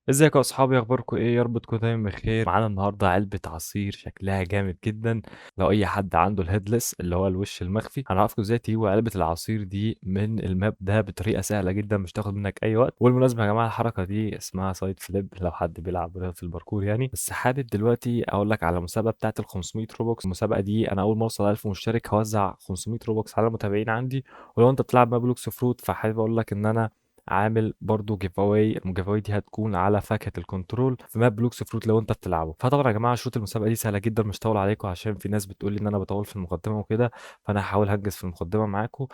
ازيكم يا اصحابي، اخباركم ايه؟ يا رب تكونوا دايما بخير. معانا النهارده علبه عصير شكلها جامد جدا. لو اي حد عنده الهيدلس اللي هو الوش المخفي، هنعرفكم ازاي تجيبوا علبه العصير دي من الماب ده بطريقه سهله جدا، مش تاخد منك اي وقت. والمناسبه يا جماعه، الحركه دي اسمها سايد فليب لو حد بيلعب رياضه الباركور يعني. بس حابب دلوقتي اقول لك على المسابقه بتاعه ال 500 روبوكس. المسابقه دي انا اول ما اوصل 1000 مشترك هوزع 500 روبوكس على المتابعين عندي. ولو انت بتلعب ماب لوكس فروت، فحابب اقول لك ان انا عامل برضو جيف اواي. الجيف اواي دي هتكون على فاكهة الكنترول في ماب بلوكس فروت لو انت بتلعبه. فطبعا يا جماعه شروط المسابقه دي سهله جدا، مش هطول عليكم عشان في ناس بتقول لي ان انا بطول في المقدمه وكده. فانا هحاول هنجز في المقدمه معاكم.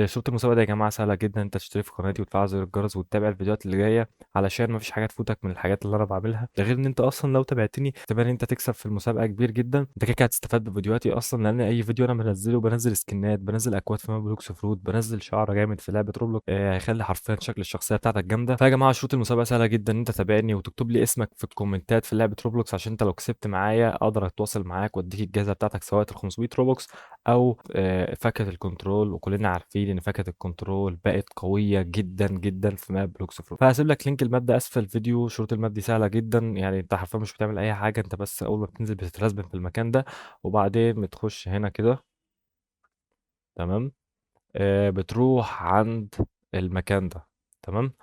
شروط المسابقه دي يا جماعه سهله جدا. انت تشترك في قناتي وتفعل زر الجرس وتتابع الفيديوهات اللي جايه علشان مفيش حاجه تفوتك من الحاجات اللي انا بعملها. ده غير ان انت اصلا لو تابعتني احتمال ان انت تكسب في المسابقه كبير جدا. انت كده كده هتستفاد بفيديوهاتي اصلا، لان اي فيديو انا بنزله بنزل سكنات، بنزل اكواد في ماب بلوكس فروت، بنزل شعر جامد في لعبه روبلوك هيخلي حرفيا شكل الشخصيه بتاعتك جامده. فيا جماعه شروط المسابقه سهله جدا. انت تابعني وتكتب لي اسمك في الكومنتات في لعبه روبلوكس، عشان انت لو كسبت معايا اقدر اتواصل معاك واديك الجائزه بتاعتك، سواء ال 500 روبوكس او فاكهه الكنترول. وكلنا عارفين ان فاكهه الكنترول بقت قويه جدا جدا في ماب بلوكس فروت. فهسيب لك لينك الماب ده اسفل الفيديو. شروط الماب دي سهله جدا، يعني انت حرفيا مش بتعمل اي حاجه. انت بس اول ما بتنزل بتترسبن في المكان ده، وبعدين بتخش هنا كده. تمام. بتروح عند المكان ده. تمام.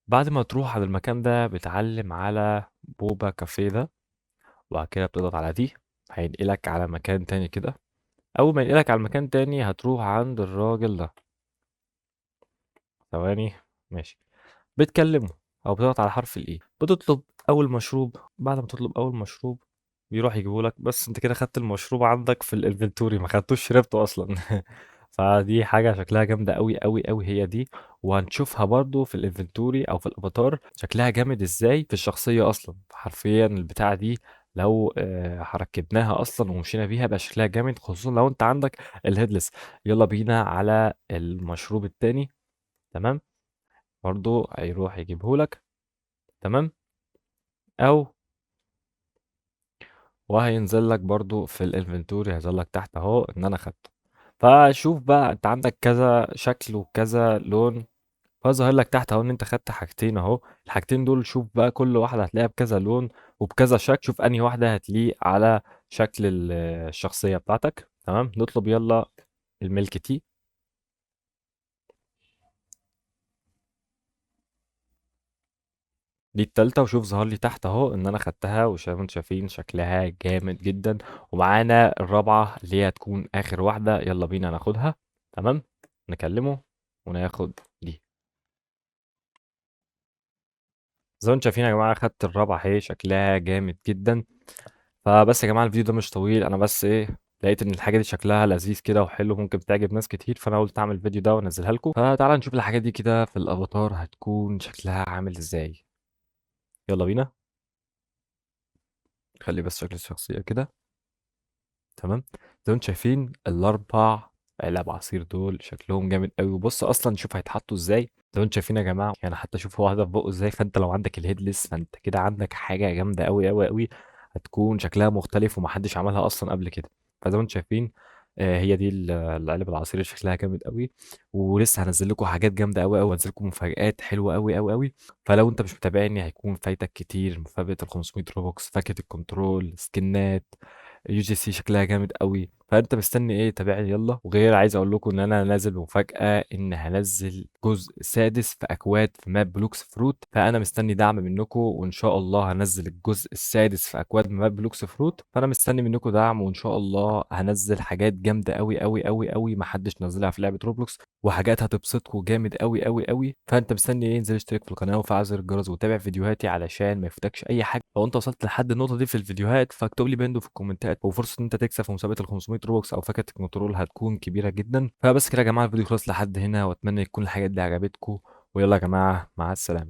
بعد ما تروح على المكان ده بتعلم على بوبا كافيه ده، وبعد كده بتضغط على دي، هينقلك على مكان تاني كده. اول ما ينقلك على مكان تاني هتروح عند الراجل ده. ثواني. ماشي. بتكلمه او بتضغط على حرف الاي، بتطلب اول مشروب. بعد ما تطلب اول مشروب بيروح يجيبهولك. بس انت كده خدت المشروب عندك في الانفنتوري، ما خدتوش شربته اصلا. فدي حاجة شكلها جامدة قوي قوي قوي هي دي. وهنشوفها برضو في الانفنتوري او في الافاتار شكلها جامد ازاي في الشخصية اصلا. حرفيا البتاعة دي لو ركبناها اصلا ومشينا بيها بقى شكلها جامد، خصوصا لو انت عندك الهيدلس. يلا بينا على المشروب التاني. تمام. برضو هيروح يجيبهولك. تمام. او وهينزل لك برضو في الانفنتوري، هيظهر لك تحت اهو ان انا خدته. فشوف بقى، انت عندك كذا شكل وكذا لون. فظهر لك تحت اهو ان انت خدت حاجتين اهو. الحاجتين دول شوف بقى كل واحدة هتلاقيها بكذا لون وبكذا شكل. شوف انهي واحدة هتليق على شكل الشخصية بتاعتك. تمام. نطلب يلا الميلك تي. دي التالتة. وشوف ظهر لي تحت اهو ان انا خدتها، وزي ما انتم شايفين شكلها جامد جدا. ومعانا الرابعة اللي هي هتكون اخر واحدة. يلا بينا ناخدها. تمام. نكلمه وناخد دي. زي ما انتم شايفين يا جماعة خدت الرابعة اهي، شكلها جامد جدا. فبس يا جماعة الفيديو ده مش طويل، انا بس ايه لقيت ان الحاجة دي شكلها لذيذ كده وحلو، ممكن تعجب ناس كتير، فانا قلت اعمل الفيديو ده وانزلها لكم. فتعالى نشوف الحاجة دي كده في الافاتار هتكون شكلها عامل ازاي. يلا بينا. خلي بس شكل الشخصية كده. تمام. زي ما انتم شايفين الاربع علب عصير دول شكلهم جامد قوي. وبص اصلا شوف هيتحطوا ازاي. زي ما انتم شايفين يا جماعه، يعني حتى شوف هو هدف بقه ازاي. فانت لو عندك الهيدلس فانت كده عندك حاجه جامده قوي قوي قوي، هتكون شكلها مختلف ومحدش عملها اصلا قبل كده. فزي ما انتم شايفين هي دي العلب العصير اللي شكلها جامد قوي. ولسه هنزل لكم حاجات جامده قوي قوي، هنزل لكم مفاجآت حلوه قوي قوي قوي. فلو انت مش متابعني هيكون فايتك كتير. مفاجأة ال 500 روبوكس، فاكهة الكنترول، سكنات يو جي سي شكلها جامد قوي. فانت مستني ايه؟ تابعني يلا. وغير عايز اقول لكم ان انا نازل مفاجأة، ان هنزل جزء سادس في اكواد في ماب بلوكس فروت. فانا مستني دعم منكم، وان شاء الله هنزل الجزء السادس في اكواد ماب بلوكس فروت. فانا مستني منكم دعم، وان شاء الله هنزل حاجات جامدة قوي قوي قوي قوي ما حدش نزلها في لعبة روبلوكس، وحاجات هتبسطكم جامد قوي قوي قوي. فانت مستني ايه؟ انزل اشترك في القناه وفعل زر الجرس وتابع فيديوهاتي علشان ما يفوتكش اي حاجه. لو انت وصلت لحد النقطه دي في الفيديوهات فاكتب لي بندو في الكومنتات، وفرصه ان انت تكسب في مسابقه ال 500 روبوكس او فاكهه الكنترول هتكون كبيره جدا. فبس كده يا جماعه الفيديو خلص لحد هنا، واتمنى يكون الحاجات دي عجبتكم. ويلا يا جماعه مع السلامه.